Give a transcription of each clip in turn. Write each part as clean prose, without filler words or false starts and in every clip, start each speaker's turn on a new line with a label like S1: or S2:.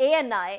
S1: ANI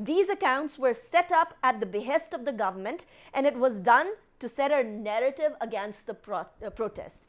S1: these accounts were set up at the behest of the government and it was done to set a narrative against the protest.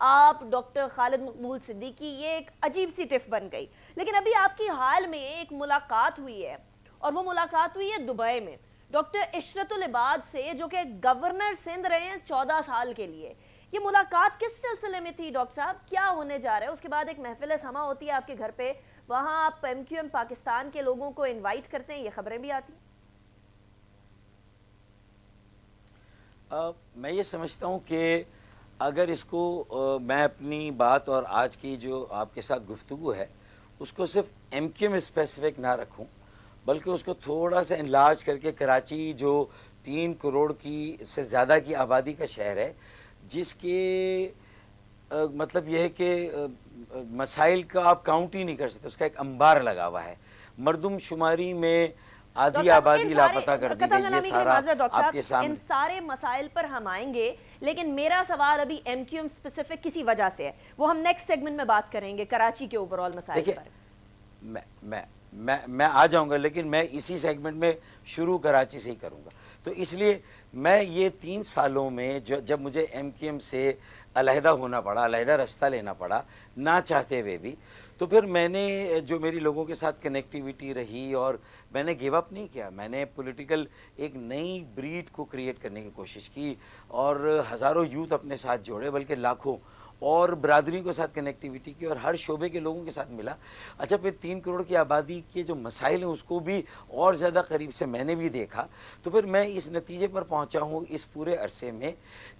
S1: آپ doctor خالد مقبول صدیقی، یہ ایک عجیب سی tough بن گئی. لیکن ابھی آپ کی حال میں ایک ملاقات ہوئی ہے، اور وہ ملاقات ہوئی ہے دبئی میں ڈاکٹر عشرت العباد سے، جو کہ گورنر سندھ رہے ہیں 14 سال کے لیے. یہ ملاقات کس سلسلے میں تھی ڈاکٹر صاحب؟ کیا ہونے جا رہا ہے؟ اس کے بعد ایک محفل سما ہوتی ہے آپ کے گھر پہ، وہاں آپ ایم کیو ایم پاکستان کے لوگوں کو انوائٹ کرتے ہیں، یہ خبریں بھی آتی ہیں.
S2: میں یہ سمجھتا ہوں کہ اگر اس کو میں اپنی بات اور آج کی جو آپ کے ساتھ گفتگو ہے اس کو صرف ایم کیو ایم اسپیسیفک نہ رکھوں، بلکہ اس کو تھوڑا سا انلارج کر کے کراچی جو 3 کروڑ کی سے زیادہ کی آبادی کا شہر ہے، جس کے مطلب یہ ہے کہ مسائل کا آپ کاؤنٹ ہی نہیں کر سکتے، اس کا ایک انبار لگا ہوا ہے. مردم شماری میں آدھی آبادی لاپتہ کر دی گئی، یہ سارا آپ کے سامنے.
S1: ان سارے مسائل پر ہم آئیں گے، لیکن میرا سوال ابھی ایم کیو ایم اسپیسیفک کسی وجہ سے ہے، وہ ہم نیکسٹ سیگمنٹ میں بات کریں گے کراچی کے اوورال مسائل پر.
S2: میں آ جاؤں گا، لیکن میں اسی سیگمنٹ میں شروع کراچی سے ہی کروں گا. تو اس لیے میں یہ 3 سالوں میں جب مجھے ایم کیو ایم سے علیحدہ ہونا پڑا، علیحدہ رستہ لینا پڑا نہ چاہتے ہوئے بھی، تو پھر میں نے جو میری لوگوں کے ساتھ کنیکٹیویٹی رہی، اور میں نے گیو اپ نہیں کیا. میں نے پولیٹیکل ایک نئی بریڈ کو کریٹ کرنے کی کوشش کی، اور ہزاروں یوتھ اپنے ساتھ جوڑے، بلکہ لاکھوں، اور برادری کے ساتھ کنیکٹیویٹی کی، اور ہر شعبے کے لوگوں کے ساتھ ملا. اچھا، پھر 3 کروڑ کی آبادی کے جو مسائل ہیں اس کو بھی اور زیادہ قریب سے میں نے بھی دیکھا. تو پھر میں اس نتیجے پر پہنچا ہوں اس پورے عرصے میں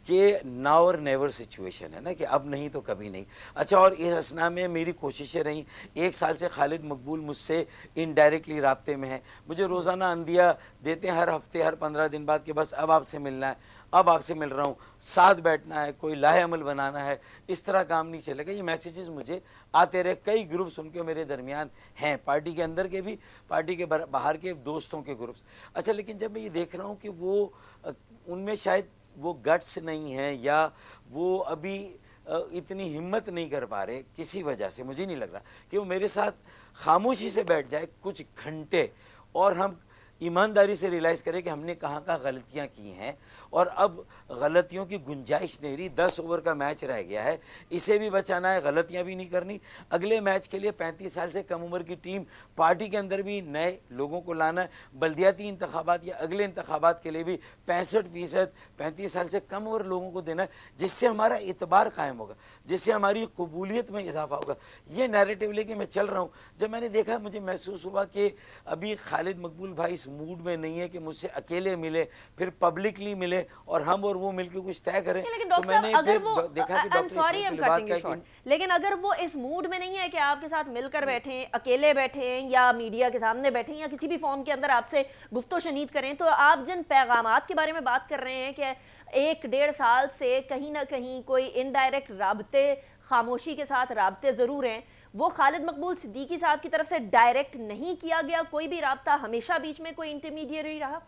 S2: کہ ناؤ اور نیور سچویشن ہے نا، کہ اب نہیں تو کبھی نہیں. اچھا، اور اس اسنا میں میری کوششیں رہیں. 1 سال سے خالد مقبول مجھ سے انڈائریکٹلی رابطے میں ہیں، مجھے روزانہ اندیا دیتے ہیں ہر ہفتے، ہر 15 دن بعد کہ بس اب آپ سے ملنا ہے، اب آپ سے مل رہا ہوں، ساتھ بیٹھنا ہے، کوئی لاہ عمل بنانا ہے. اس طرح کام نہیں چلے گا. یہ میسیجز مجھے آتے رہے. کئی گروپس ان کے میرے درمیان ہیں، پارٹی کے اندر کے بھی، پارٹی کے باہر کے دوستوں کے گروپس. اچھا، لیکن جب میں یہ دیکھ رہا ہوں کہ وہ ان میں شاید وہ گٹس نہیں ہیں، یا وہ ابھی اتنی ہمت نہیں کر پا رہے کسی وجہ سے، مجھے نہیں لگ رہا کہ وہ میرے ساتھ خاموشی سے بیٹھ جائے کچھ گھنٹے، اور ہم ایمانداری سے ریلائز کریں کہ ہم نے کہاں کہاں غلطیاں کی ہیں، اور اب غلطیوں کی گنجائش نہیں رہی. 10 اوور کا میچ رہ گیا ہے، اسے بھی بچانا ہے، غلطیاں بھی نہیں کرنی. اگلے میچ کے لیے 35 سال سے کم عمر کی ٹیم، پارٹی کے اندر بھی نئے لوگوں کو لانا ہے. بلدیاتی انتخابات یا اگلے انتخابات کے لیے بھی 65% 35 سال سے کم عمر لوگوں کو دینا ہے، جس سے ہمارا اعتبار قائم ہوگا، جس سے ہماری قبولیت میں اضافہ ہوگا. یہ نیریٹو لے کے میں چل رہا ہوں. جب میں نے دیکھا، مجھے محسوس ہوا کہ ابھی خالد مقبول بھائی اس موڈ میں نہیں ہے کہ مجھ سے اکیلے ملے، پھر پبلکلی ملے، اور ہم اور وہ مل کے کچھ طے کریں. تو میں نے پھر دیکھا کہ
S1: لیکن اگر وہ اس موڈ میں نہیں ہے کہ آپ کے ساتھ مل کر بیٹھیں، اکیلے بیٹھیں، یا میڈیا کے سامنے بیٹھیں، یا کسی بھی فارم کے اندر آپ سے گفت و شنید کریں، تو آپ جن پیغامات کے بارے میں بات کر رہے ہیں کہ 1-1.5 سال سے کہیں نہ کہیں کوئی انڈائریکٹ رابطے، خاموشی کے ساتھ رابطے ضرور ہیں، وہ خالد مقبول صدیقی صاحب کی طرف سے ڈائریکٹ نہیں کیا گیا کوئی بھی رابطہ؟ ہمیشہ بیچ میں کوئی انٹرمیڈیری رہا؟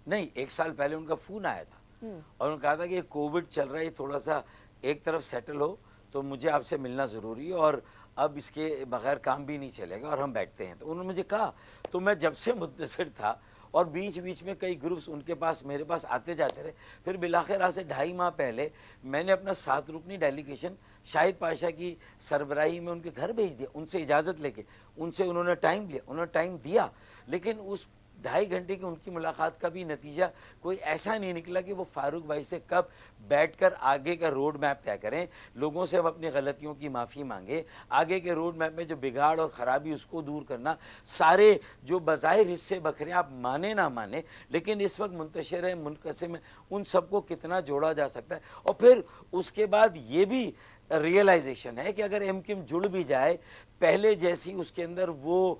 S2: نہیں. 1 سال پہلے ان کا فون آیا تھا، اور انہوں نے کہا تھا کہ یہ کووڈ چل رہا ہے، تھوڑا سا ایک طرف سیٹل ہو تو مجھے آپ سے ملنا ضروری ہے، اور اب اس کے بغیر کام بھی نہیں چلے گا، اور ہم بیٹھتے ہیں. تو انہوں نے مجھے کہا. تو میں جب سے منتظر تھا، اور بیچ بیچ میں کئی گروپس ان کے پاس میرے پاس آتے جاتے رہے. پھر بالآخر آج سے 2.5 ماہ پہلے میں نے اپنا 7 رکنی ڈیلیگیشن شاہد پاشا کی سربراہی میں ان کے گھر بھیج دیا، ان سے اجازت لے کے. ان سے انہوں نے ٹائم لیا، انہوں نے ٹائم دیا، لیکن اس 2.5 گھنٹے کی ان کی ملاقات کا بھی نتیجہ کوئی ایسا نہیں نکلا کہ وہ فاروق بھائی سے کب بیٹھ کر آگے کا روڈ میپ طے کریں، لوگوں سے ہم اپنی غلطیوں کی معافی مانگیں، آگے کے روڈ میپ میں جو بگاڑ اور خرابی اس کو دور کرنا. سارے جو بظاہر حصے بکھرے آپ مانیں نہ مانیں، لیکن اس وقت منتشر ہے، منقسم ہے، ان سب کو کتنا جوڑا جا سکتا ہے. اور پھر اس کے بعد یہ بھی ریئلائزیشن ہے کہ اگر ایم کیو ایم جڑ بھی جائے، پہلے جیسی اس کے اندر وہ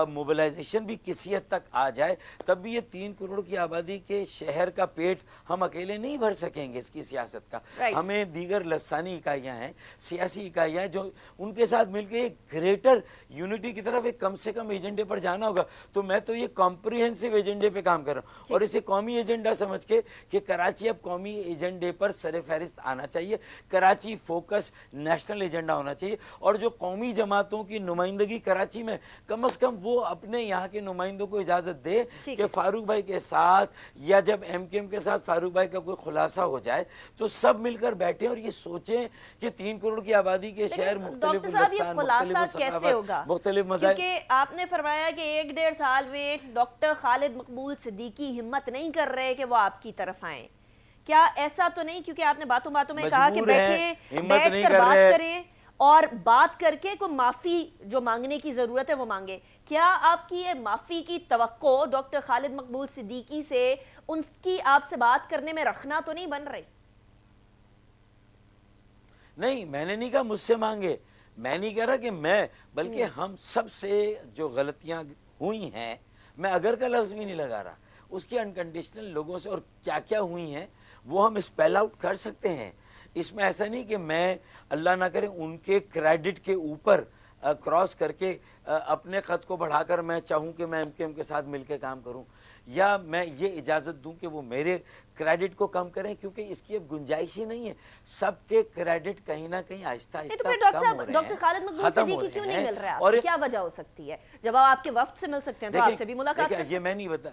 S2: موبلائزیشن بھی کسی حد تک آ جائے، تب بھی یہ 3 کروڑ کی آبادی کے شہر کا پیٹ ہم اکیلے نہیں بھر سکیں گے. اس کی سیاست کا ہمیں دیگر لسانی اکائیاں ہیں، سیاسی اکائیاں ہیں، جو ان کے ساتھ مل کے ایک گریٹر یونٹی کی طرف ایک کم سے کم ایجنڈے پر جانا ہوگا. تو میں تو یہ کمپریہنسو ایجنڈے پہ کام کر رہا ہوں، اور اسے قومی ایجنڈا سمجھ کے کہ کراچی اب قومی ایجنڈے پر سر فہرست آنا چاہیے، کراچی فوکس نیشنل ایجنڈا ہونا چاہیے، اور جو قومی جماعتوں کی نمائندگی کراچی میں کم از کم وہ اپنے یہاں کے نمائندوں کو اجازت دے کہ فاروق بھائی کے ساتھ یا جب MKM کے ساتھ فاروق بھائی کا کوئی خلاصہ ہو جائے تو سب مل کر بیٹھیں اور یہ سوچیں کہ 3 کروڑ کی آبادی کے شہر مختلف
S1: ڈاکٹر صاحب یہ خلاصہ کیسے ہوگا؟
S2: مختلف مذاہب،
S1: کیونکہ آپ نے فرمایا کہ 1-1.5 سال میں ڈاکٹر خالد مقبول صدیقی ہمت نہیں کر رہے کہ وہ آپ کی طرف آئیں. کیا ایسا تو نہیں؟ کیونکہ آپ نے باتوں میں کہا کہ بیٹھیں، بیٹھ کر بات کریں اور بات کر کے کوئی معافی جو مانگنے کی ضرورت ہے وہ مانگے. کیا آپ کی یہ معافی کی توقع ڈاکٹر خالد مقبول صدیقی سے ان کی آپ سے بات کرنے میں رکھنا تو نہیں بن رہی؟
S2: نہیں، میں نے نہیں کہا مجھ سے مانگے، میں نہیں کہہ رہا کہ میں، بلکہ ہم سب سے جو غلطیاں ہوئی ہیں، میں اگر کا لفظ بھی نہیں لگا رہا، اس کی انکنڈیشنل لوگوں سے اور کیا کیا ہوئی ہیں وہ ہم اسپیل آؤٹ کر سکتے ہیں. اس میں ایسا نہیں کہ میں اللہ نہ کرے ان کے کریڈٹ کے اوپر کراس کر کے اپنے خط کو بڑھا کر میں چاہوں کہ میں MKM کے ساتھ مل کے کام کروں، یا میں یہ اجازت دوں کہ وہ میرے کریڈٹ کو کم کریں، کیونکہ اس کی اب گنجائش ہی نہیں ہے. سب کے کریڈٹ کہیں نہ کہیں آہستہ آہستہ کم ہو رہے ہیں،
S1: ڈاکٹر خالد مقبول صدیقی کیوں نہیں مل رہا ہے؟ اور کیا وجہ ہو سکتی ہے؟ جب آپ کے وفد سے مل سکتے ہیں تو آپ سے بھی ملاقات کر سکتے ہیں.
S2: یہ میں نہیں بتا،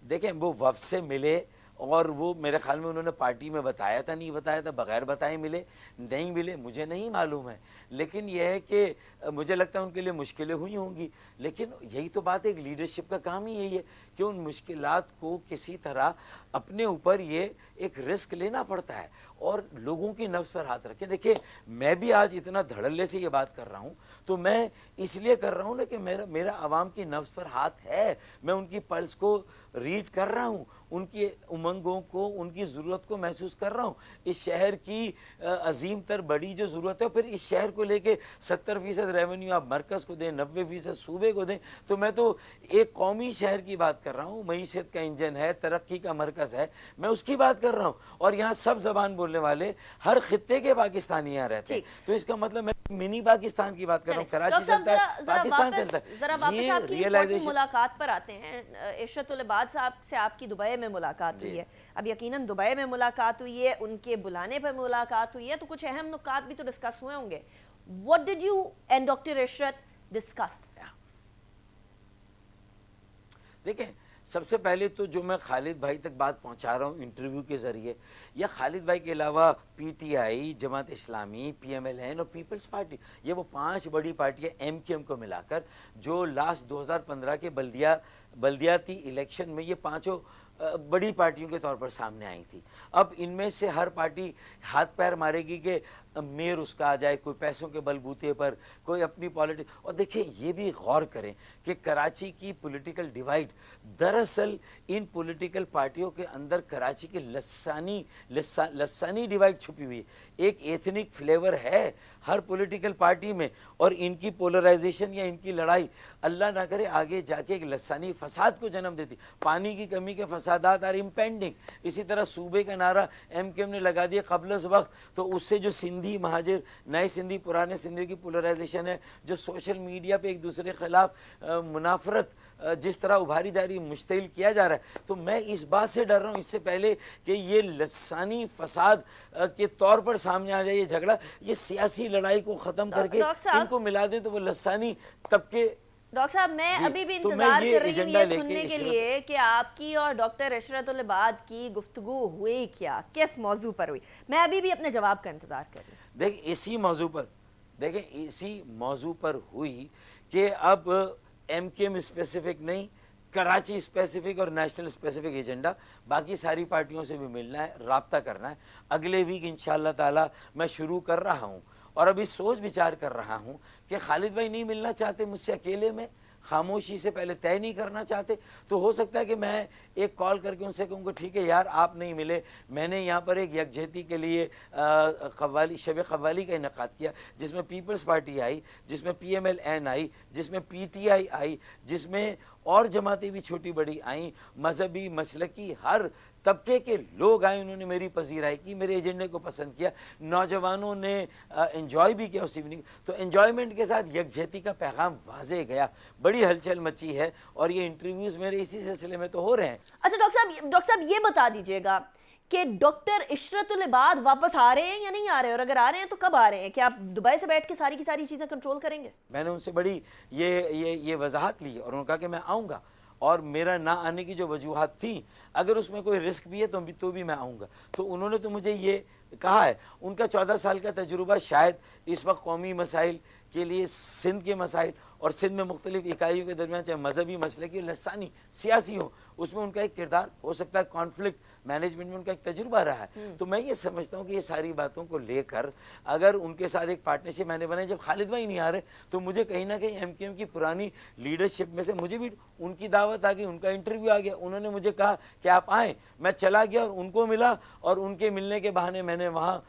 S2: دیکھیں وہ وفد سے ملے اور وہ میرے خیال میں انہوں نے پارٹی میں بتایا تھا، نہیں بتایا تھا، بغیر بتائے ملے نہیں ملے مجھے نہیں معلوم ہے، لیکن یہ ہے کہ مجھے لگتا ہے ان کے لیے مشکلیں ہوئی ہوں گی. لیکن یہی تو بات ہے، ایک لیڈرشپ کا کام ہی یہی ہے کہ ان مشکلات کو کسی طرح اپنے اوپر یہ ایک رسک لینا پڑتا ہے اور لوگوں کی نفس پر ہاتھ رکھیں. دیکھیں میں بھی آج اتنا دھڑلے سے یہ بات کر رہا ہوں تو میں اس لیے کر رہا ہوں نا کہ میرا عوام کی نفس پر ہاتھ ہے، میں ان کی پلس کو ریڈ کر رہا ہوں، ان کی امنگوں کو، ان کی ضرورت کو محسوس کر رہا ہوں. اس شہر کی عظیم تر بڑی جو ضرورت ہے، پھر اس شہر کو لے کے 70% ریونیو آپ مرکز کو دیں، 90% صوبے کو دیں، تو میں تو ایک قومی شہر کی بات کر رہا ہوں، معیشت کا انجن ہے، ترقی کا مرکز ہے، میں اس کی بات کر رہا ہوں. اور یہاں سب زبان بولنے والے ہر خطے کے پاکستانی یہاں رہتے ہیں، تو اس کا مطلب میں منی پاکستان کی بات کر رہا ہوں. کراچی چلتا ہے، پاکستان چلتا ہے.
S1: ذرا واپس آپ کی امپورٹنٹ ملاقات پر آتے ہیں. عشرت العباد صاحب سے آپ کی دبئی میں ملاقات ہوئی ہے، اب یقیناً دبئی میں ملاقات ہوئی ہے، ان کے بلانے پر ملاقات ہوئی ہے، تو کچھ اہم نکات بھی تو ڈسکس ہوئے ہوں گے. What did you and Dr. Ishrat discuss?
S2: دیکھیں سب سے پہلے تو جو میں خالد بھائی تک بات پہنچا رہا ہوں انٹرویو کے ذریعے، یا خالد بھائی کے علاوہ PTI، جماعت اسلامی، PMLN اور پیپلز پارٹی، یہ وہ 5 بڑی پارٹیاں MKM کو ملا کر جو لاسٹ 2015 کے بلدیاتی الیکشن میں یہ 5 بڑی پارٹیوں کے طور پر سامنے آئی تھی. اب ان میں سے ہر پارٹی ہاتھ پیر مارے گی کہ میئر اس کا آ جائے، کوئی پیسوں کے بل بوتے پر، کوئی اپنی پالیٹکس. اور دیکھیں یہ بھی غور کریں کہ کراچی کی پولیٹیکل ڈیوائیڈ دراصل ان پولیٹیکل پارٹیوں کے اندر کراچی کی لسانی ڈیوائیڈ چھپی ہوئی ہے. ایک ایتھنک فلیور ہے ہر پولیٹیکل پارٹی میں، اور ان کی پولرائزیشن یا ان کی لڑائی اللہ نہ کرے آگے جا کے ایک لسانی فساد کو جنم دیتی. پانی کی کمی کے فسادات آر امپینڈنگ. اسی طرح صوبے کا نعرہ MKM نے لگا دیا قبل از وقت، تو اس سے جو سندھی مہاجر، نئے سندھی پرانے سندھی کی پولرائزیشن ہے، جو سوشل میڈیا پہ ایک دوسرے کے خلاف منافرت جس طرح ابھاری جا رہی، مشتعل کیا جا رہا ہے، تو میں اس بات سے ڈر رہا ہوں اس سے پہلے کہ یہ لسانی فساد کے طور پر سامنے آ جائے یہ جھگڑا، یہ سیاسی لڑائی کو ختم کر کے ان کو ملا دیں تو وہ لسانی طبقے.
S1: ڈاکٹر صاحب میں ابھی بھی انتظار کر رہی ہوں یہ سننے کے لیے کہ آپ کی اور ڈاکٹر عشرت العباد کی گفتگو ہوئی کیا، کس موضوع پر ہوئی. میں ابھی بھی اپنے جواب کا انتظار کر رہی ہوں.
S2: دیکھیں اسی موضوع پر ہوئی کہ اب MKM اسپیسیفک نہیں، کراچی اسپیسیفک اور نیشنل اسپیسیفک ایجنڈا، باقی ساری پارٹیوں سے بھی ملنا ہے، رابطہ کرنا ہے. اگلے ویک انشاءاللہ تعالی میں شروع کر رہا ہوں، اور ابھی سوچ بچار کر رہا ہوں کہ خالد بھائی نہیں ملنا چاہتے مجھ سے اکیلے میں، خاموشی سے پہلے طے نہیں کرنا چاہتے، تو ہو سکتا ہے کہ میں ایک کال کر کے ان سے کہوں گا ٹھیک ہے یار آپ نہیں ملے، میں نے یہاں پر ایک یکجہتی کے لیے شب قوالی کا انعقاد کیا، جس میں پیپلز پارٹی آئی، جس میں PMLN آئی، جس میں PTI آئی، جس میں اور جماعتیں بھی چھوٹی بڑی آئیں، مذہبی مسلکی ہر طبقے کے لوگ آئے، انہوں نے میری پذیرائی کی، میرے ایجنڈے کو پسند کیا، نوجوانوں نے انجوائے بھی کیا اس ایوننگ. تو انجوائمنٹ کے ساتھ یکجہتی کا پیغام واضح گیا، بڑی ہلچل مچی ہے، اور یہ انٹرویوز میرے اسی سلسلے میں تو ہو رہے ہیں.
S1: اچھا ڈاکٹر صاحب یہ بتا دیجئے گا کہ ڈاکٹر عشرت العباد واپس آ رہے ہیں یا نہیں آ رہے ہیں، اور اگر آ رہے ہیں تو کب آ رہے ہیں؟ کہ آپ دبئی سے بیٹھ کے ساری کی ساری چیزیں کنٹرول کریں گے؟
S2: میں نے ان سے بڑی یہ وضاحت لی اور انہوں نے کہا کہ میں آؤں گا، اور میرا نہ آنے کی جو وجوہات تھیں اگر اس میں کوئی رسک بھی ہے تو بھی میں آؤں گا. تو انہوں نے تو مجھے یہ کہا ہے. ان کا 14 سال کا تجربہ شاید اس وقت قومی مسائل کے لیے سندھ کے مسائل اور سندھ میں مختلف اکائیوں کے درمیان چاہے مذہبی مسئلے کی لسانی سیاسی ہو، اس میں ان کا ایک کردار ہو سکتا ہے، کانفلکٹ مینجمنٹ میں ان کا ایک تجربہ رہا ہے. تو میں یہ سمجھتا ہوں کہ یہ ساری باتوں کو لے کر اگر ان کے ساتھ ایک پارٹنرشپ میں نے بنائی، جب خالد بھائی نہیں آ رہے تو مجھے کہیں نہ کہیں ایم کیو ایم کی پرانی لیڈرشپ میں سے مجھے بھی ان کی دعوت آ گئی، ان کا انٹرویو آ گیا. انہوں نے مجھے کہا کہ آپ آئیں، میں چلا گیا اور ان کو ملا، اور ان کے ملنے کے بہانے میں نے وہاں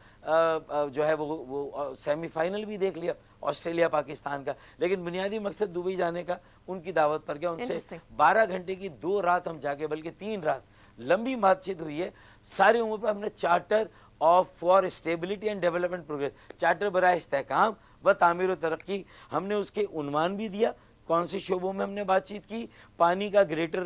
S2: جو ہے وہ سیمی فائنل بھی دیکھ لیا آسٹریلیا پاکستان کا. لیکن بنیادی مقصد دبئی جانے کا ان کی دعوت پر گیا. ان سے 12 گھنٹے کی 2 رات ہم جا کے، بلکہ 3 رات لمبی بات چیت ہوئی ہے. سارے امور پر ہم نے charter for stability and development progress, charter برائے استحکام و تعمیر و ترقی، ہم نے اس کے عنوان بھی دیا. کون سے شعبوں میں ہم نے بات چیت کی؟ پانی کا گریٹر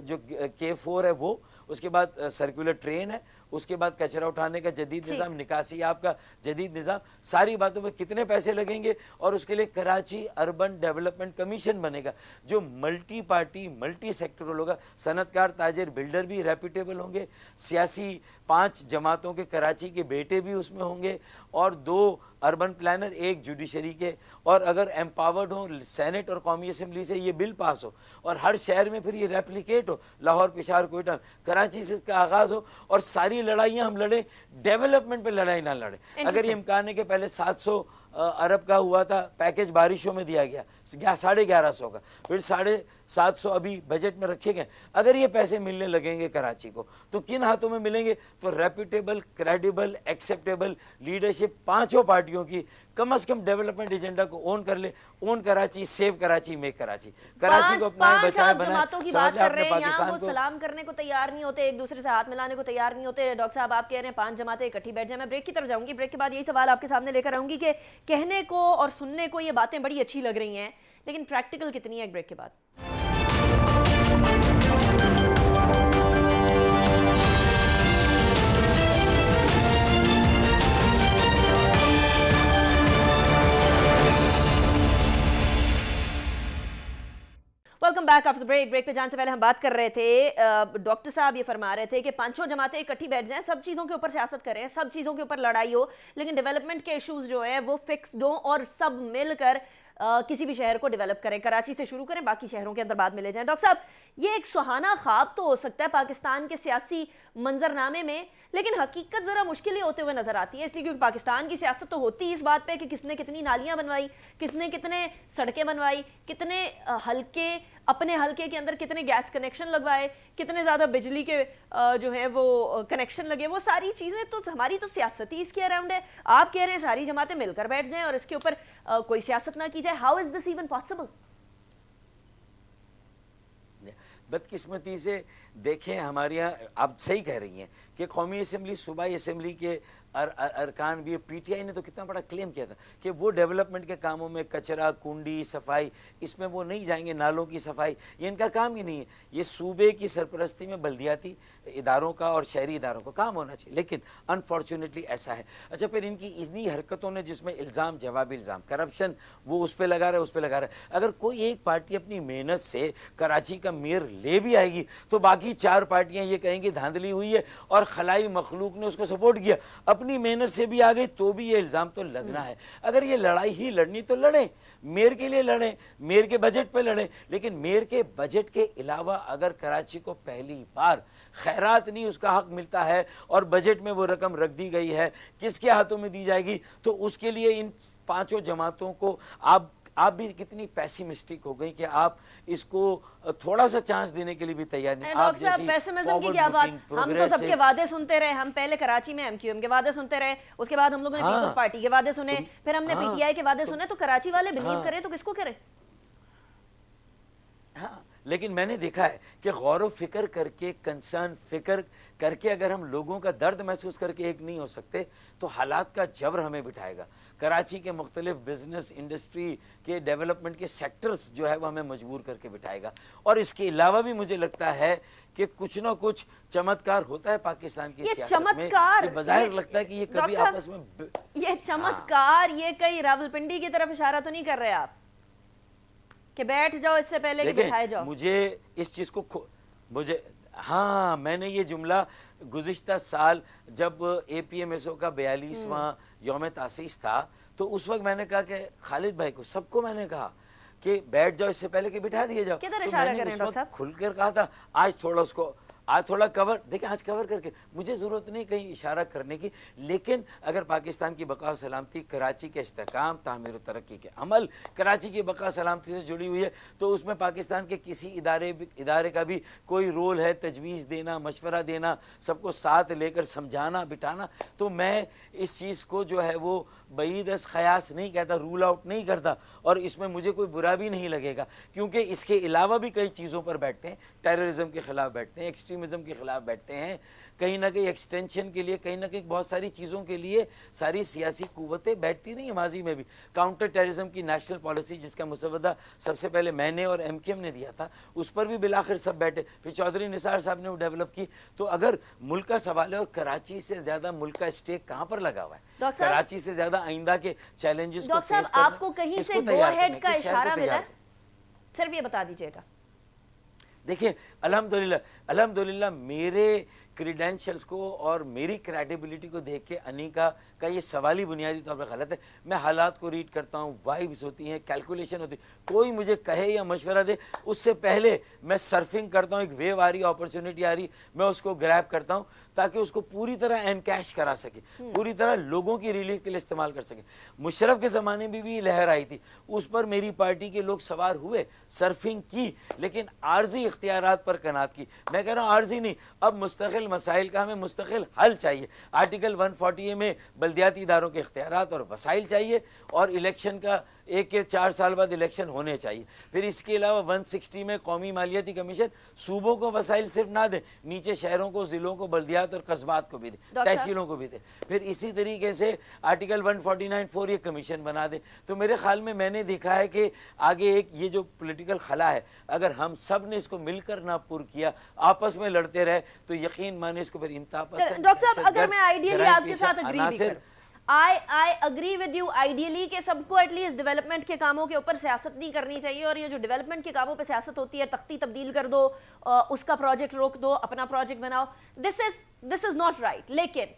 S2: جو K4 ہے وہ، اس کے بعد سرکولر ٹرین ہے، اس کے بعد کچرا اٹھانے کا جدید نظام، نکاسی آپ کا جدید نظام، ساری باتوں پہ کتنے پیسے لگیں گے. اور اس کے لیے کراچی اربن ڈیولپمنٹ کمیشن بنے گا جو ملٹی پارٹی ملٹی سیکٹرل ہوگا. صنعت کار، تاجر، بلڈر بھی ریپیٹیبل ہوں گے، سیاسی 5 جماعتوں کے کراچی کے بیٹے بھی اس میں ہوں گے، اور 2 اربن پلانر، 1 جوڈیشری کے. اور اگر ایمپاورڈ ہوں سینٹ اور قومی اسمبلی سے یہ بل پاس ہو اور ہر شہر میں پھر یہ ریپلیکیٹ ہو، لاہور، پشاور، کوئٹہ، کراچی سے اس کا آغاز ہو، اور ساری لڑائیاں ہم لڑیں، ڈیولپمنٹ پہ لڑائی نہ لڑیں. اگر یہ امکان ہے کہ پہلے 700 ارب کا ہوا تھا پیکج بارشوں میں دیا گیا 1150 کا، پھر 750 ابھی بجٹ میں رکھے گئے. اگر یہ پیسے ملنے لگیں گے کراچی کو تو کن ہاتھوں میں ملیں گے؟ تو ریپیٹیبل، کریڈیبل، ایکسیپٹیبل لیڈرشپ 5 پارٹیوں کی کم از کم ڈیولپمنٹ ایجنڈا کو اون کر لے. اون کراچی، سیو کراچی، میک کراچی. کراچی کو اپنا بچائے بنائے.
S1: جماعتوں کی بات کر رہے ہیں یہاں، وہ سلام کرنے کو تیار نہیں ہوتے، ایک دوسرے سے ہاتھ ملانے کو تیار نہیں ہوتے. ڈاکٹر صاحب آپ کہہ رہے ہیں 5 جماعتیں اکٹھی بیٹھ جائیں. میں بریک کی طرف جاؤں گی، بریک کے بعد یہی سوال آپ کے سامنے لے کر آؤں گی کہ کہنے کو اور سننے کو یہ باتیں بڑی اچھی لگ رہی ہیں، لیکن پریکٹیکل کتنی ہے؟ ایک بریک کے بعد. Welcome back after break. Break پہ جانے سے پہلے ہم بات کر رہے تھے، ڈاکٹر صاحب یہ فرما رہے تھے کہ 5 جماعتیں اکٹھی بیٹھ جائیں، سب چیزوں کے اوپر سیاست کریں، سب چیزوں کے اوپر لڑائی ہو، لیکن ڈیولپمنٹ کے ایشوز جو ہیں وہ فکسڈ ہوں اور سب مل کر کسی بھی شہر کو ڈیولپ کریں. کراچی سے شروع کریں، باقی شہروں کے اندر بعد میں لے جائیں. ڈاکٹر صاحب یہ ایک سہانا خواب تو ہو سکتا ہے پاکستان کے سیاسی منظرنامے میں، لیکن حقیقت ذرا مشکل ہی ہوتے ہوئے نظر آتی ہے، اس لیے کیونکہ پاکستان کی سیاست تو ہوتی اس بات پہ کہ کس نے کتنی نالیاں بنوائی، کس نے کتنے سڑکیں بنوائی، کتنے حلقے اپنے حلقے کے اندر کتنے گیس کنیکشن لگوائے، کتنے زیادہ بجلی کے جو ہیں وہ کنیکشن لگے. وہ ساری چیزیں تو ہماری تو سیاست ہی اس کے اراؤنڈ ہے. آپ کہہ رہے ہیں ساری جماعتیں مل کر بیٹھ جائیں اور اس کے اوپر کوئی سیاست نہ کی جائے. How is this even possible?
S2: بدقسمتی سے دیکھیں ہمارے یہاں آپ صحیح کہہ رہی ہیں کہ قومی اسمبلی، صوبائی اسمبلی کے ارکان بھی، پی ٹی آئی نے تو کتنا بڑا کلیم کیا تھا کہ وہ ڈیولپمنٹ کے کاموں میں کچرا، کنڈی، صفائی، اس میں وہ نہیں جائیں گے. نالوں کی صفائی یہ ان کا کام ہی نہیں ہے. یہ صوبے کی سرپرستی میں بلدیاتی اداروں کا اور شہری اداروں کا کام ہونا چاہیے، لیکن انفارچونیٹلی ایسا ہے. اچھا پھر ان کی اتنی حرکتوں نے جس میں الزام جوابی الزام، کرپشن وہ اس پہ لگا رہا ہے، اس پہ لگا رہا ہے. اگر کوئی ایک پارٹی اپنی محنت سے کراچی کا میئر لے بھی آئے گی تو باقی 4 پارٹیاں یہ کہیں گی دھاندلی ہوئی ہے اور خلائی مخلوق نے اس کو سپورٹ کیا. اپنی محنت سے بھی آ گئی تو بھی یہ الزام تو لگنا ہے. اگر یہ لڑائی ہی لڑنی تو لڑیں، میئر کے لیے لڑیں، میئر کے بجٹ پہ لڑیں، لیکن میئر کے بجٹ کے علاوہ اگر کراچی کو پہلی بار خیرات نہیں اس کا حق ملتا ہے اور بجٹ میں وہ رقم رکھ دی گئی ہے، کس کے ہاتھوں میں دی جائے گی؟ تو اس کے لیے ان 5 جماعتوں کو آپ بھی کتنی پیسیمسٹک ہو گئی کہ آپ اس کو تھوڑا سا چانس دینے کے لیے بھی تیار نہیں.
S1: ڈاکٹر صاحب پیسمزم کی کیا بات؟ ہم تو سب کے وعدے سنتے رہے. ہم پہلے کراچی میں ایم کیو ایم کے وعدے سنتے رہے، اس کے بعد ہم لوگوں نے پیپلز پارٹی کے وعدے سنے، پھر ہم نے پی ٹی آئی کے وعدے سنے. تو کراچی والے بلیو کریں تو کس کو کریں؟
S2: ہاں لیکن میں نے دیکھا ہے کہ غور و فکر کر کے، کنسرن فکر کر کے اگر ہم لوگوں کا درد محسوس کر کے ایک نہیں ہو سکتے تو حالات کا جبر ہمیں بٹھائے گا. کراچی کے مختلف بزنس انڈسٹری کے ڈیولپمنٹ کے سیکٹرز جو ہے وہ ہمیں مجبور کر کے بٹھائے گا. اور اس کے علاوہ بھی مجھے لگتا ہے کہ کچھ نہ کچھ چمتکار ہوتا ہے پاکستان کی سیاست میں کہ بظاہر لگتا ہے کہ یہ کبھی آپس میں
S1: یہ چمتکار یہ کئی راولپنڈی کی طرف اشارہ تو نہیں کر رہے آپ کہ بیٹھ جاؤ اس سے پہلے کہ بٹھائے جاؤ؟
S2: مجھے اس چیز کو ہاں میں نے یہ جملہ گزشتہ سال جب اے پی ایم ایس او کا 42واں یوم تاسیس تھا تو اس وقت میں نے کہا کہ خالد بھائی کو سب کو میں نے کہا کہ بیٹھ جاؤ اس سے پہلے کہ بٹھا دیے جاؤ.
S1: کدھر اشارہ کریں ڈاکٹر صاحب؟
S2: کھل کر کہا تھا. آج تھوڑا کور دیکھیں, آج کور کر کے مجھے ضرورت نہیں کہیں اشارہ کرنے کی, لیکن اگر پاکستان کی بقا و سلامتی, کراچی کے استحکام, تعمیر و ترقی کے عمل کراچی کی بقا و سلامتی سے جڑی ہوئی ہے تو اس میں پاکستان کے کسی ادارے کا بھی کوئی رول ہے تجویز دینا, مشورہ دینا, سب کو ساتھ لے کر سمجھانا بٹھانا. تو میں اس چیز کو جو ہے وہ بعید از خیاس نہیں کہتا, رول آؤٹ نہیں کرتا, اور اس میں مجھے کوئی برا بھی نہیں لگے گا کیونکہ اس کے علاوہ بھی کئی چیزوں پر بیٹھتے ہیں. ٹیررزم کے خلاف بیٹھتے ہیں, ایکسٹریمزم کے خلاف بیٹھتے ہیں, کہیں نہ کہیں ایکسٹینشن کے لیے, کہیں نہ کہیں بہت ساری چیزوں کے لیے ساری سیاسی قوتیں بیٹھتی رہی ہیں ماضی میں بھی. کاؤنٹر ٹیررزم کی نیشنل پالیسی جس کا مسودہ سب سے پہلے میں نے اور ایم کیو ایم نے دیا تھا, اس پر بھی بالآخر سب بیٹھے, پھر چودھری نثار صاحب نے وہ ڈیولپ کی. تو اگر ملک کا سوال ہے, اور کراچی سے زیادہ ملک کا اسٹیک کہاں پر لگا ہوا ہے, کراچی سے زیادہ آئندہ کے چیلنجز کو فیس کرنا,
S1: آپ کو کہیں سے گو ہیڈ کا اشارہ ملا, صرف یہ بتا دیجئے گا.
S2: دیکھیں الحمدللہ میرے کریڈینشلز کو اور میری کریڈیبلٹی کو دیکھ کے انیکا کا یہ سوال ہی بنیادی طور پر غلط ہے. میں حالات کو ریڈ کرتا ہوں, وائبز ہوتی ہیں, کیلکولیشن ہوتی ہے, کوئی مجھے کہے یا مشورہ دے اس سے پہلے میں سرفنگ کرتا ہوں, ایک ویو آ رہی, اپرچونٹی آ رہی, میں اس کو گریب کرتا ہوں تاکہ اس کو پوری طرح انکیش کرا سکے, پوری طرح لوگوں کی ریلیف کے لیے استعمال کر سکے. مشرف کے زمانے میں بھی لہر آئی تھی, اس پر میری پارٹی کے لوگ سوار ہوئے, سرفنگ کی, لیکن عارضی اختیارات پر کنات کی. میں کہہ رہا ہوں عارضی نہیں, اب مستقل مسائل کا ہمیں مستقل حل چاہیے. آرٹیکل 140 میں بلدیاتی اداروں کے اختیارات اور وسائل چاہیے, اور الیکشن کا 1 کے 4 سال بعد الیکشن ہونے چاہیے. پھر اس کے علاوہ 160 میں قومی مالیاتی کمیشن صوبوں کو وسائل صرف نہ دے, نیچے شہروں کو, ضلعوں کو, بلدیات اور قصبات کو بھی دے, تحصیلوں کو بھی دے. پھر اسی طریقے سے آرٹیکل 149(4) یہ کمیشن بنا دے. تو میرے خیال میں نے دیکھا ہے کہ آگے ایک یہ جو پولیٹیکل خلا ہے, اگر ہم سب نے اس کو مل کر نہ پر کیا, آپس میں لڑتے رہے, تو یقین مانے اس کو پھر انتہا پسند.
S1: ڈاکٹر صاحب اگر میں آئیڈیلی آپ کے ساتھ اگری بھی کروں, I agree with you ideally کہ سب کو ایٹ لیسٹ ڈیولپمنٹ کے کاموں کے اوپر سیاست نہیں کرنی چاہیے, اور یہ جو ڈیولپمنٹ کے کاموں پہ سیاست ہوتی ہے, تختی تبدیل کر دو, اس کا پروجیکٹ روک دو, اپنا پروجیکٹ بناؤ, this is not right. لیکن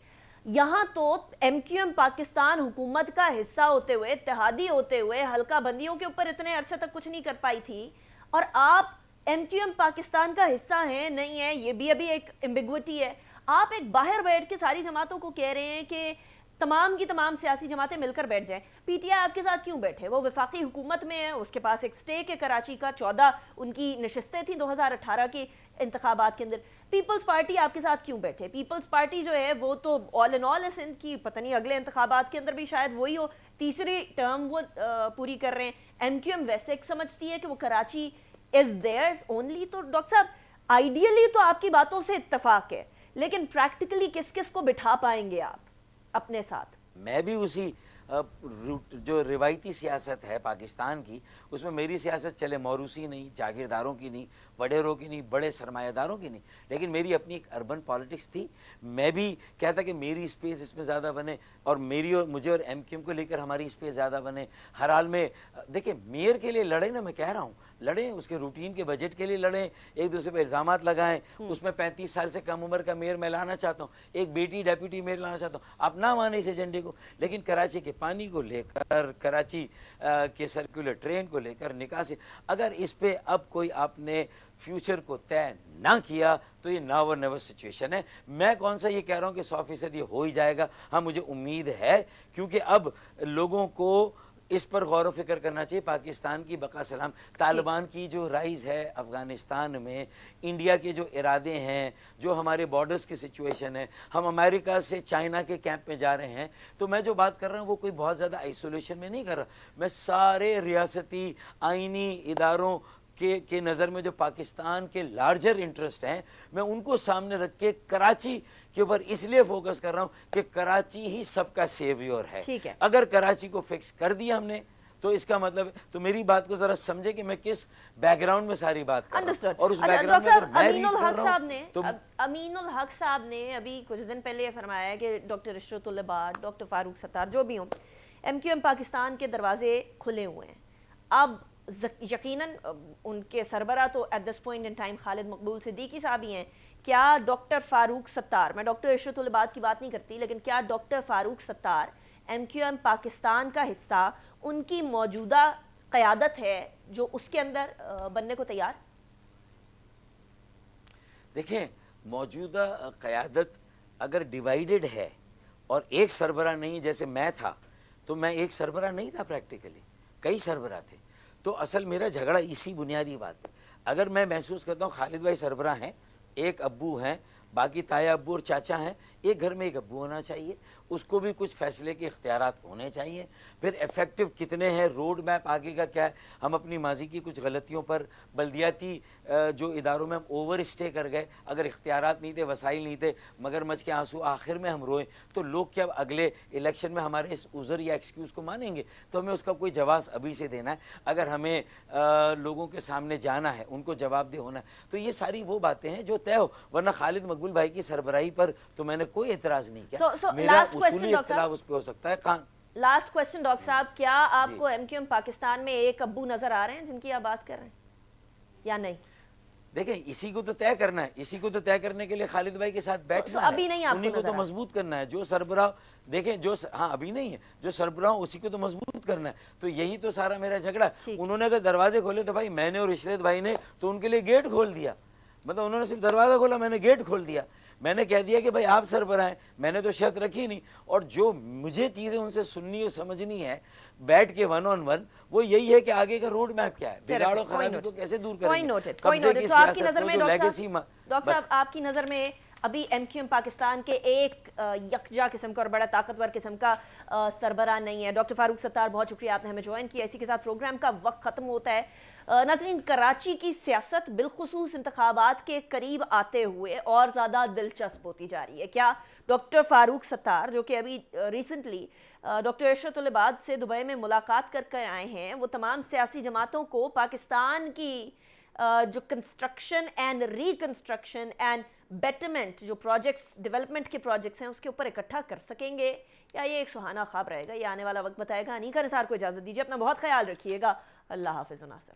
S1: یہاں تو ایم کیو ایم پاکستان حکومت کا حصہ ہوتے ہوئے, اتحادی ہوتے ہوئے, حلقہ بندیوں کے اوپر اتنے عرصے تک کچھ نہیں کر پائی تھی, اور آپ ایم کیو ایم پاکستان کا حصہ ہیں نہیں ہیں, یہ بھی ابھی ایک ایمبیگوٹی ہے. آپ ایک باہر بیٹھ کے ساری جماعتوں کو کہہ رہے ہیں کہ تمام کی تمام سیاسی جماعتیں مل کر بیٹھ جائیں. پی ٹی آئی آپ کے ساتھ کیوں بیٹھے؟ وہ وفاقی حکومت میں ہے, اس کے پاس ایک سٹیک ہے کراچی کا, 14 ان کی نشستیں تھیں 2018 کے انتخابات کے اندر. پیپلز پارٹی آپ کے ساتھ کیوں بیٹھے؟ پیپلز پارٹی جو ہے وہ تو آل ان آل ہے سندھ کی, پتہ نہیں اگلے انتخابات کے اندر بھی شاید وہی ہو, تیسری ٹرم وہ پوری کر رہے ہیں. ایم کیو ایم ویسے ایک سمجھتی ہے کہ وہ کراچی از دیئرز اونلی. تو ڈاکٹر صاحب آئیڈیلی تو آپ کی باتوں سے اتفاق ہے, لیکن پریکٹیکلی کس کس کو بٹھا پائیں گے آپ اپنے ساتھ؟
S2: میں بھی اسی جو روایتی سیاست ہے پاکستان کی, اس میں میری سیاست چلے موروثی نہیں, جاگیرداروں کی نہیں, وڈیروں کی نہیں, بڑے سرمایہ داروں کی نہیں, لیکن میری اپنی ایک اربن پالیٹکس تھی. میں بھی کہتا کہ میری اسپیس اس میں زیادہ بنے, اور میری اور مجھے اور ایم کیو ایم کو لے کر ہماری اسپیس زیادہ بنے. ہر حال میں دیکھیں میئر کے لیے لڑیں نا, میں کہہ رہا ہوں لڑیں, اس کے روٹین کے بجٹ کے لیے لڑیں, ایک دوسرے پہ الزامات لگائیں. اس میں 35 سال سے کم عمر کا میئر میں لانا چاہتا ہوں, ایک بیٹی ڈیپوٹی میئر لانا چاہتا ہوں. آپ نہ مانیں اس ایجنڈے کو, لیکن کراچی کے پانی کو لے کر, کراچی کے سرکولر ٹرین کو لے کر, نکاسی, اگر اس پہ اب کوئی آپ نے فیوچر کو طے نہ کیا تو یہ ناو نیور سچویشن ہے. میں کون سا یہ کہہ رہا ہوں کہ 100% یہ ہو ہی جائے گا, ہاں مجھے امید ہے, کیونکہ اب لوگوں کو اس پر غور و فکر کرنا چاہیے. پاکستان کی بقا سلام, طالبان کی جو رائز ہے افغانستان میں, انڈیا کے جو ارادے ہیں, جو ہمارے بارڈرز کی سچویشن ہے, ہم امریکہ سے چائنا کے کیمپ میں جا رہے ہیں, تو میں جو بات کر رہا ہوں وہ کوئی بہت زیادہ آئسولیشن میں نہیں کر رہا, میں سارے ریاستی آئینی اداروں کے نظر میں جو پاکستان کے لارجر انٹرسٹ ہیں میں ان کو سامنے رکھ کے کراچی کے اوپر اس لیے فوکس کر رہا ہوں کہ کراچی ہی سب کا سیویور ہے. اگر کراچی کو فکس کر دیا ہم نے تو اس کا مطلب تو میری بات کو ذرا سمجھے کہ میں کس بیک گراؤنڈ میں ساری بات کر رہا ہوں. اور اس بیک گراؤنڈ میں اگر میں ریڈ کر رہا ہوں تو
S1: امین الحق صاحب نے ابھی کچھ دن پہلے یہ فرمایا ہے کہ ڈاکٹر عشرت العباد، ڈاکٹر فاروق ستار جو بھی ہوں، ایم کیو ایم پاکستان کے دروازے کھلے ہوئے ہیں. اب یقیناً ان کے سربراہ تو at this point in time Khalid Maqbool Siddiqui صاحب ہی ہیں. کیا ڈاکٹر فاروق ستار، میں ڈاکٹر عشرت العباد کی بات نہیں کرتی، لیکن کیا doctor Farooq Sattar M Q M Pakistan کا حصہ، ان کی موجودہ قیادت ہے جو اس کے اندر بننے کو تیار؟
S2: دیکھیں موجودہ قیادت اگر ڈیوائیڈڈ ہے اور ایک سربراہ نہیں، جیسے میں تھا تو میں ایک سربراہ نہیں تھا، پریکٹیکلی کئی سربراہ تھے. تو اصل میرا جھگڑا اسی بنیادی بات ہے. اگر میں محسوس کرتا ہوں خالد بھائی سربراہ ہیں، ایک ابو ہیں، باقی تایا ابو اور چاچا ہیں، ایک گھر میں ایک ابو ہونا چاہیے، اس کو بھی کچھ فیصلے کے اختیارات ہونے چاہیے. پھر ایفیکٹو کتنے ہیں، روڈ میپ آگے کا کیا ہے. ہم اپنی ماضی کی کچھ غلطیوں پر بلدیاتی جو اداروں میں ہم اوور اسٹے کر گئے، اگر اختیارات نہیں تھے، وسائل نہیں تھے، مگر مچ کے آنسو آخر میں ہم روئے، تو لوگ کیا اگلے الیکشن میں ہمارے اس عذر یا ایکسکیوز کو مانیں گے؟ تو ہمیں اس کا کوئی جواز ابھی سے دینا ہے. اگر ہمیں لوگوں کے سامنے جانا ہے، ان کو جواب دہ ہونا ہے، تو یہ ساری وہ باتیں ہیں جو طے ہو. ورنہ خالد مقبول بھائی کی سربراہی پر تو میں نے کوئی اعتراض نہیں کیا. میرا اصولی اختلاف اس پہ ہو سکتا ہے.
S1: لاسٹ کوسچن ڈاکٹر صاحب، کیا آپ کو ایم کیو ایم پاکستان میں ایک ابو نظر آ رہے ہیں جن کی آپ بات کر رہے ہیں یا نہیں؟
S2: دیکھیں اسی کو تو طے کرنا ہے، اسی کو تو طے کرنے کے لیے خالد بھائی کے ساتھ بیٹھنا ہے،
S1: ابھی نہیں آپ
S2: انہیں کو تو مضبوط کرنا ہے. جو سربراہ دیکھیں جو ہاں ابھی نہیں ہے، جو سربراہ اسی کو تو مضبوط کرنا ہے. تو یہی تو سارا میرا جھگڑا ہے. انہوں نے اگر دروازے کھولے تو بھائی میں نے اور عشرت بھائی نے تو ان کے لیے گیٹ کھول دیا. مطلب انہوں نے صرف دروازہ کھولا، میں نے گیٹ کھول دیا. میں نے کہہ دیا کہ بھائی آپ سربراہ ہیں، میں نے تو شرط رکھی نہیں. اور جو مجھے چیزیں ان سے سننی اور سمجھنی ہے بیٹھ کے ون آن ون، وہ یہی ہے کہ آگے کا روڈ میپ کیا ہے، بگاڑ و خرابی کو کیسے دور کریں گے. قبضے کی سیاست کو جو لیگیسی
S1: ڈاکٹر صاحب آپ کی نظر میں ابھی ایم کیو ایم پاکستان کے ایک یکجا قسم کا اور بڑا طاقتور قسم کا سربراہ نہیں ہے. ڈاکٹر فاروق ستار بہت شکریہ، آپ نے ہمیں جوائن کیا. اسی کے ساتھ پروگرام کا وقت ختم ہوتا ہے. ناظرین، کراچی کی سیاست بالخصوص انتخابات کے قریب آتے ہوئے اور زیادہ دلچسپ ہوتی جا رہی ہے. کیا ڈاکٹر فاروق ستار جو کہ ابھی ریسنٹلی ڈاکٹر عشرت العباد سے دبئی میں ملاقات کر کر آئے ہیں، وہ تمام سیاسی جماعتوں کو پاکستان کی جو construction and reconstruction and betterment جو پروجیکٹس ڈیولپمنٹ کے پروجیکٹس ہیں اس کے اوپر اکٹھا کر سکیں گے، یا یہ ایک سہانا خواب رہے گا؟ یہ آنے والا وقت بتائے گا. انیکا نثار کو اجازت دیجیے، اپنا بہت خیال رکھیے گا. اللہ حافظ و ناصر.